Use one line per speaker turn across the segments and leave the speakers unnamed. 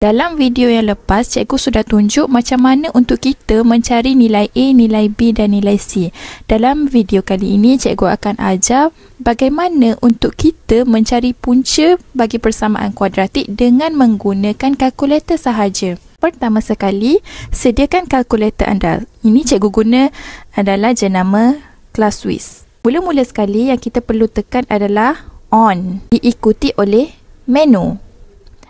Dalam video yang lepas, cikgu sudah tunjuk macam mana untuk kita mencari nilai A, nilai B dan nilai C. Dalam video kali ini, cikgu akan ajar bagaimana untuk kita mencari punca bagi persamaan kuadratik dengan menggunakan kalkulator sahaja. Pertama sekali, sediakan kalkulator anda. Ini cikgu guna adalah jenama Classwiz. Mula-mula sekali yang kita perlu tekan adalah on, diikuti oleh menu.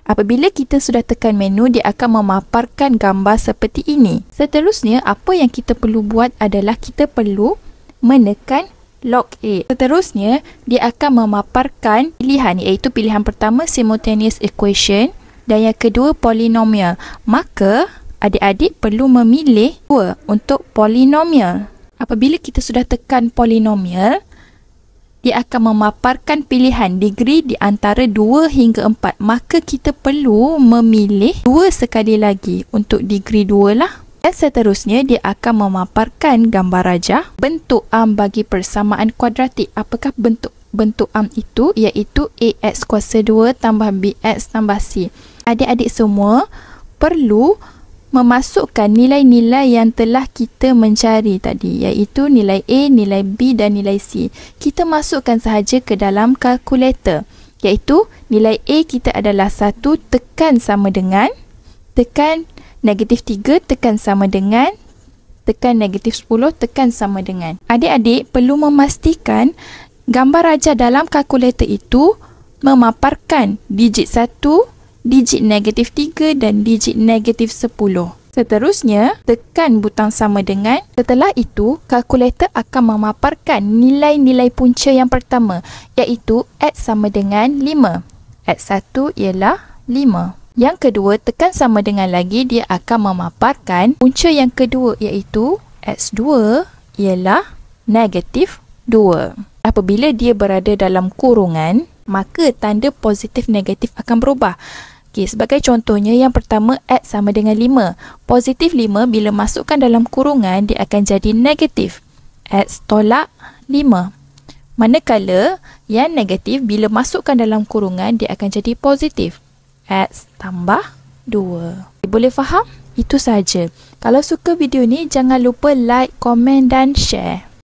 Apabila kita sudah tekan menu, dia akan memaparkan gambar seperti ini. Seterusnya, apa yang kita perlu buat adalah kita perlu menekan log A. Seterusnya, dia akan memaparkan pilihan, iaitu pilihan pertama simultaneous equation dan yang kedua polinomial. Maka, adik-adik perlu memilih dua untuk polinomial. Apabila kita sudah tekan polinomial, dia akan memaparkan pilihan degree di antara 2 hingga 4. Maka kita perlu memilih 2 sekali lagi untuk degree 2 lah. Dan seterusnya dia akan memaparkan gambar rajah bentuk am bagi persamaan kuadratik. Apakah bentuk am itu? Iaitu AX kuasa 2 tambah BX tambah C. Adik-adik semua perlu memasukkan nilai-nilai yang telah kita mencari tadi, iaitu nilai A, nilai B dan nilai C. Kita masukkan sahaja ke dalam kalkulator, iaitu nilai A kita adalah 1, tekan sama dengan, tekan negatif 3, tekan sama dengan, tekan negatif 10, tekan sama dengan. Adik-adik perlu memastikan gambar rajah dalam kalkulator itu memaparkan digit 1, digit negatif 3 dan digit negatif 10. Seterusnya, tekan butang sama dengan. Setelah itu, kalkulator akan memaparkan nilai-nilai punca yang pertama, iaitu X sama dengan 5. X1 ialah 5. Yang kedua, tekan sama dengan lagi, dia akan memaparkan punca yang kedua, iaitu X2 ialah negatif 2. Apabila dia berada dalam kurungan, maka tanda positif negatif akan berubah. Okay, sebagai contohnya, yang pertama X sama dengan 5. Positif 5 bila masukkan dalam kurungan, dia akan jadi negatif. X tolak 5. Manakala yang negatif bila masukkan dalam kurungan, dia akan jadi positif. X tambah 2. Boleh faham? Itu sahaja. Kalau suka video ni, jangan lupa like, komen dan share.